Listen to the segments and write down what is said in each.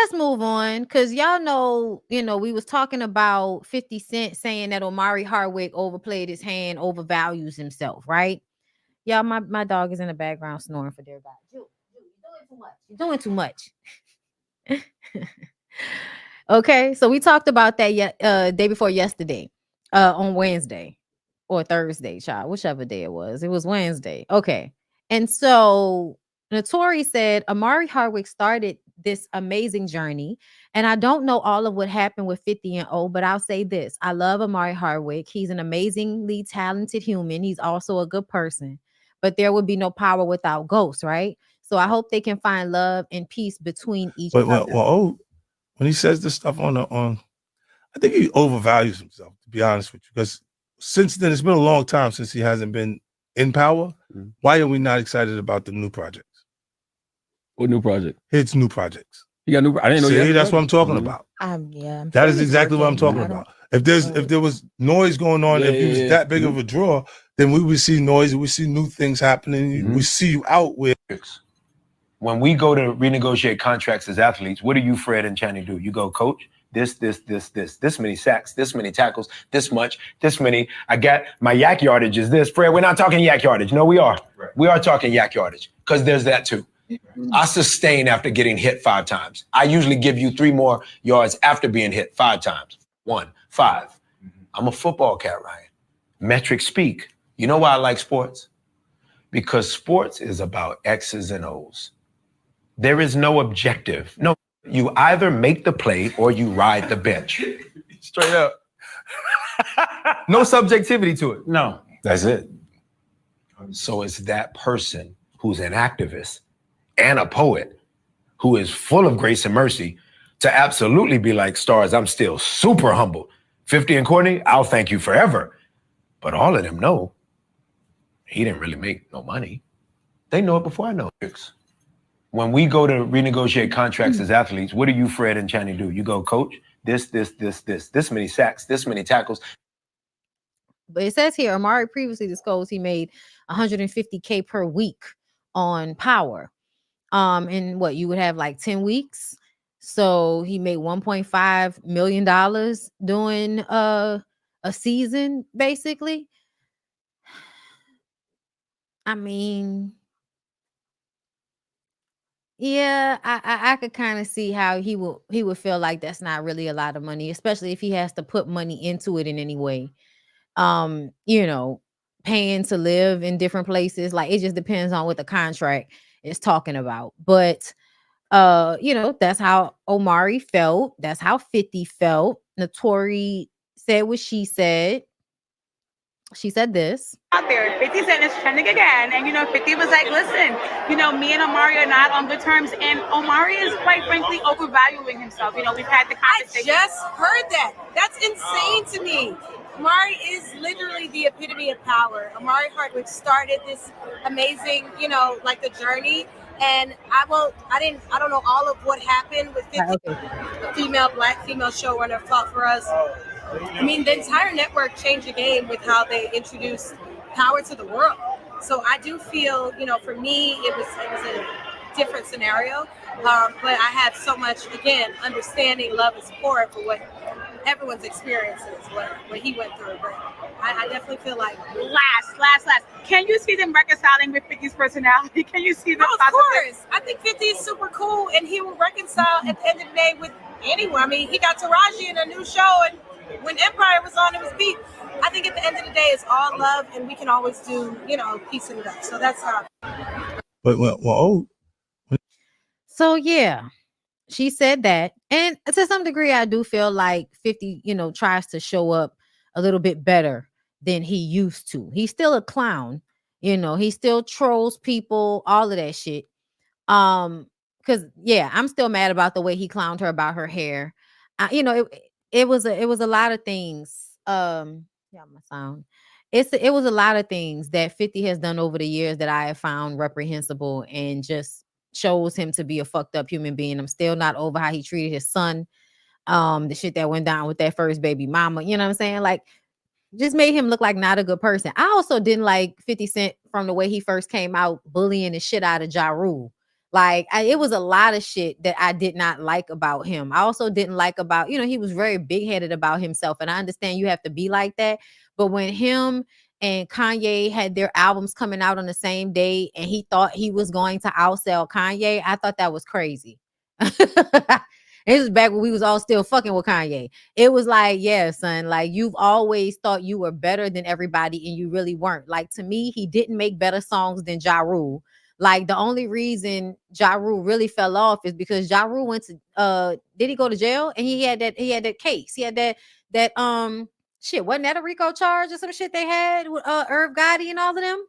let's move on, because y'all know, we was talking about 50 Cent saying that Omari Hardwick overplayed his hand, overvalues himself, right? Y'all, my dog is in the background snoring for dear God. You're doing too much. You're doing too much. Okay, so we talked about that day before yesterday, on Wednesday or Thursday, child, whichever day it was. It was Wednesday. Okay. And so Natauri said Omari Hardwick started this amazing journey. And I don't know all of what happened with 50 and O, but I'll say this. I love Omari Hardwick. He's an amazingly talented human. He's also a good person. But there would be no power without ghosts, right? So I hope they can find love and peace between each other. Well, when he says this stuff I think he overvalues himself, to be honest with you, because since then, it's been a long time since he hasn't been in power. Mm-hmm. Why are we not excited about the new projects? What new project? It's new projects. You got new. I didn't know. See, that's what I'm talking about. Yeah, that is exactly what I'm talking about. If there was noise going on, if he was that big of a draw, then we would see noise. We see new things happening. Mm-hmm. We see you out with. When we go to renegotiate contracts as athletes, what do you, Fred and Channing, do? You go, coach, this many sacks, this many tackles, this much, this many. I got my yak yardage is this. Fred, we're not talking yak yardage. No, we are. Right. We are talking yak yardage because there's that too. I sustain after getting hit 5 times. I usually give you 3 more yards after being hit 5 times. 1, 5. I'm a football cat, Ryan. Metrics speak. You know why I like sports? Because sports is about X's and O's. There is no objective. No, you either make the play or you ride the bench. Straight up. No subjectivity to it. No, that's it. So it's that person who's an activist and a poet who is full of grace and mercy to absolutely be like, Stars, I'm still super humble. 50 and Courtney, I'll thank you forever. But all of them know he didn't really make no money. They know it before I know it. When we go to renegotiate contracts as athletes, what do you, Fred and Channing, do? You go, coach, this many sacks, this many tackles. But it says here, Omari previously disclosed he made $150K per week on Power. And what, you would have like 10 weeks. So he made $1.5 million doing a season, basically. I mean, yeah, I could kind of see how he would feel like that's not really a lot of money, especially if he has to put money into it in any way. Paying to live in different places. Like, it just depends on what the contract is talking about. But that's how Omari felt. That's how 50 felt. Natauri said what she said. She said this. Out there, 50 Cent is trending again. And, 50 was like, listen, me and Omari are not on good terms. And Omari is, quite frankly, overvaluing himself. We've had the conversation. I just heard that. That's insane to me. Omari is literally the epitome of power. Omari Hardwick started this amazing, the journey. And I don't know all of what happened with 50. Okay. Black female showrunner fought for us. I mean, the entire network changed the game with how they introduced power to the world. So I do feel, for me, it was a different scenario. But I have so much, again, understanding, love, and support for what everyone's experiences, what he went through. But I definitely feel like last. Can you see them reconciling with 50's personality? Can you see them? Oh, of course. I think 50 is super cool, and he will reconcile at the end of the day with anyone. I mean, he got Taraji in a new show, and when Empire was on, it was peak. I think at the end of the day, it's all love, and we can always do, piecing it up. So that's how. So yeah, she said that, and to some degree, I do feel like 50, tries to show up a little bit better than he used to. He's still a clown, he still trolls people, all of that shit. Because I'm still mad about the way he clowned her about her hair. It was a lot of things. My sound. It was a lot of things that 50 has done over the years that I have found reprehensible and just shows him to be a fucked up human being. I'm still not over how he treated his son. The shit that went down with that first baby mama, you know what I'm saying? Like, just made him look like not a good person. I also didn't like 50 Cent from the way he first came out bullying the shit out of Ja Rule. Like it was a lot of shit that I did not like about him. I also didn't like about, he was very big-headed about himself. And I understand you have to be like that. But when him and Kanye had their albums coming out on the same day and he thought he was going to outsell Kanye, I thought that was crazy. It was back when we was all still fucking with Kanye. It was like, yeah, son, like you've always thought you were better than everybody and you really weren't. Like to me, he didn't make better songs than Ja Rule. Like the only reason Ja Rule really fell off is because Ja Rule went to did he go to jail? And he had that case. He had that shit, wasn't that a RICO charge or some shit they had with Irv Gotti and all of them?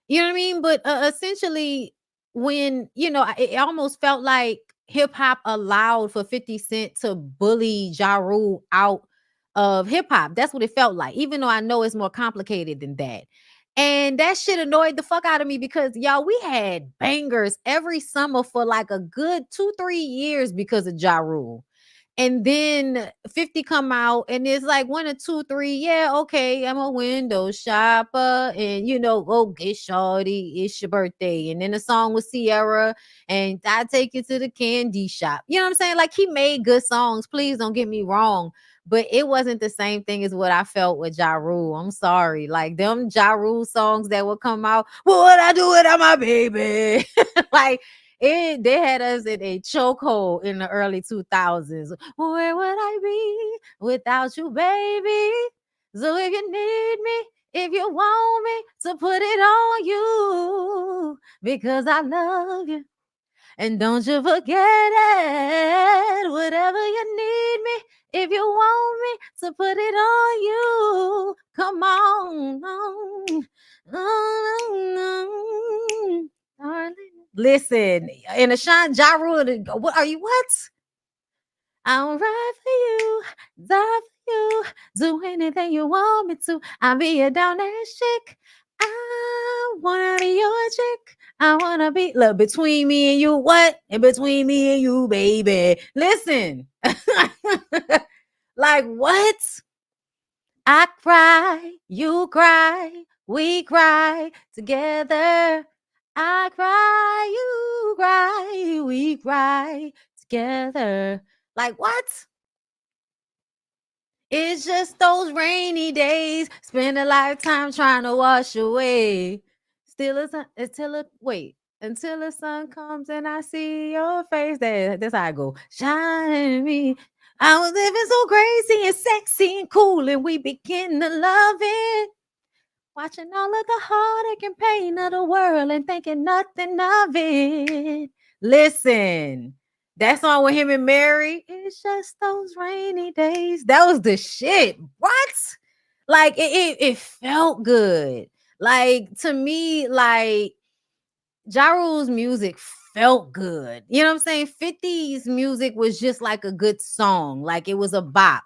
You know what I mean? But essentially, when it almost felt like hip hop allowed for 50 Cent to bully Ja Rule out of hip hop. That's what it felt like, even though I know it's more complicated than that. And that shit annoyed the fuck out of me because y'all, we had bangers every summer for like a good 2-3 years because of Ja Rule. And then 50 come out and it's like 1 or 2, 3. Yeah, okay, I'm a window shopper. And go get shorty, it's your birthday. And then the song with Sierra and I take you to the candy shop. You know what I'm saying? Like he made good songs. Please don't get me wrong. But it wasn't the same thing as what I felt with Ja Rule. I'm sorry. Like them Ja Rule songs that would come out. What I do without my baby? Like they had us in a chokehold in the early 2000s. Where would I be without you, baby? So if you need me, if you want me to put it on you, because I love you. And don't you forget it. Whatever you need me, if you want me to put it on you, come on. Darling. Listen, in a shine, Ja Rule, what are you? What? I'll ride for you, die for you, do anything you want me to. I'll be a down ass chick. I wanna be your chick. I wanna be look between me and you. What? And between me and you, baby. Listen, like what? I cry, you cry, we cry together. I cry, you cry, we cry together. Like what? It's just those rainy days. Spend a lifetime trying to wash away. Until the sun comes and I see your face. That's how I go. Shining me. I was living so crazy and sexy and cool, and we begin to love it. Watching all of the heartache and pain of the world and thinking nothing of it. Listen, that song with him and Mary, it's just those rainy days. That was the shit. What? Like it felt good. Like to me, like Ja Rule's music felt good. You know what I'm saying? 50's music was just like a good song. Like it was a bop,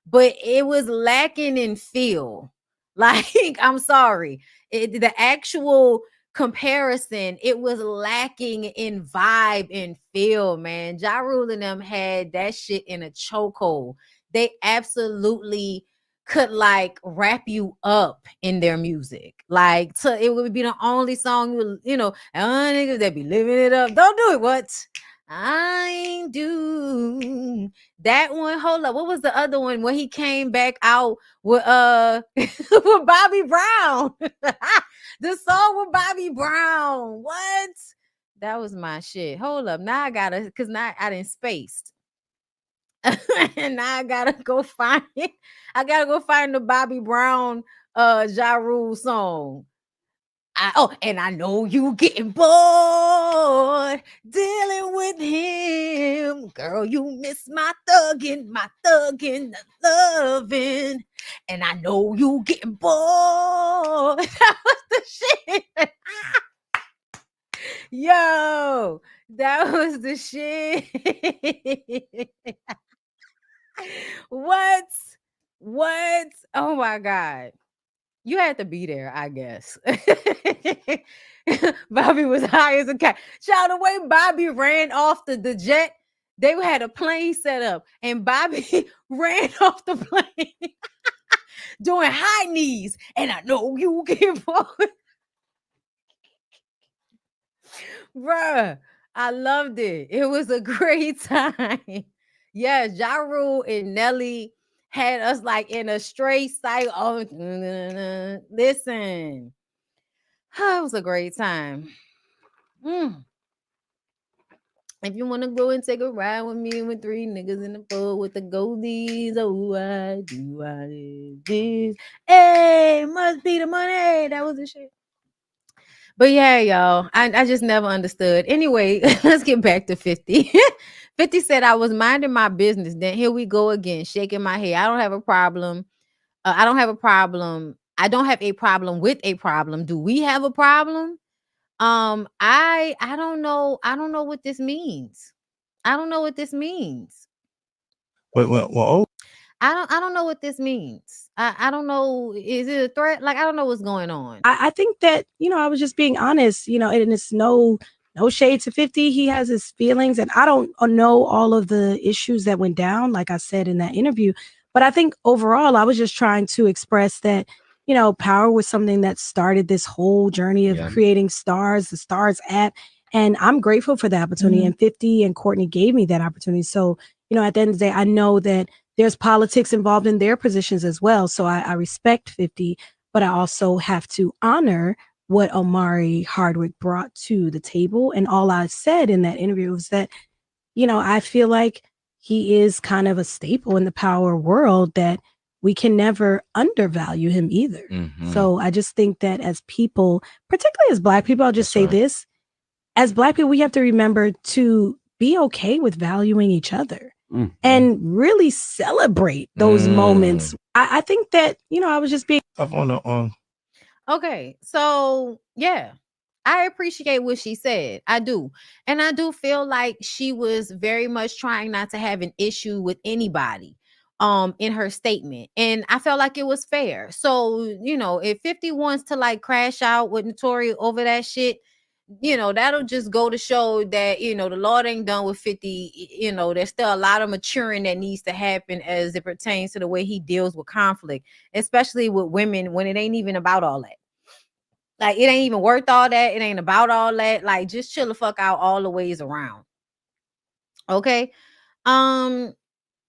but it was lacking in feel. Like, I'm sorry. The actual comparison, it was lacking in vibe and feel, man. Ja Rule and them had that shit in a chokehold. They absolutely could like wrap you up in their music. Like it would be the only song niggas that be living it up. Don't do it. What? I ain't do that one. Hold up. What was the other one when he came back out with with Bobby Brown? The song with Bobby Brown. What? That was my shit. Hold up. Now I gotta, because now I didn't spaced. And now I gotta go find it. I gotta go find the Bobby Brown Ja Rule song. And I know you getting bored dealing with him. Girl, you miss my thugging, the loving. And I know you getting bored. That was the shit. Yo, that was the shit. What? Oh my God. You had to be there, I guess. Bobby was high as a cat. Shout, the way Bobby ran off the jet, they had a plane set up, and Bobby ran off the plane doing high knees. And I know you get bored. Bruh, I loved it. It was a great time. Yeah, Ja Rule and Nelly had us like in a straight cycle. Oh, listen, it was a great time. Mm. If you want to go and take a ride with me with three niggas in the boat with the goldies, oh, I do I this. Hey, must be the money. That was the shit. But yeah, y'all, I just never understood. Anyway, let's get back to 50. 50 said, I was minding my business. Then here we go again, shaking my head. I don't have a problem. I don't have a problem. I don't have a problem with a problem. Do we have a problem? I don't know. I don't know what this means. I don't know what this means. Well, I don't know what this means. I don't know. Is it a threat? Like, I don't know what's going on. I think that, I was just being honest, and it's no shade to 50. He has his feelings, and I don't know all of the issues that went down, like I said in that interview. But I think overall, I was just trying to express that, power was something that started this whole journey of creating stars, the Stars app. And I'm grateful for the opportunity. And 50 and Courtney gave me that opportunity. So, at the end of the day, I know that there's politics involved in their positions as well. So I respect 50, but I also have to honor what Omari Hardwick brought to the table. And all I said in that interview was that, I feel like he is kind of a staple in the power world, that we can never undervalue him either. So I just think that as people, particularly as Black people, I'll just say this, as Black people, we have to remember to be okay with valuing each other. And really celebrate those moments. I think that, I was just being up on. Okay, so yeah, I appreciate what she said. I do. And I do feel like she was very much trying not to have an issue with anybody in her statement. And I felt like it was fair. So, if 50 wants to like crash out with Natauri over that shit, that'll just go to show that, the Lord ain't done with 50. There's still a lot of maturing that needs to happen as it pertains to the way he deals with conflict, especially with women, when it ain't even about all that. Like, it ain't even worth all that. It ain't about all that. Like, just chill the fuck out all the ways around. Okay.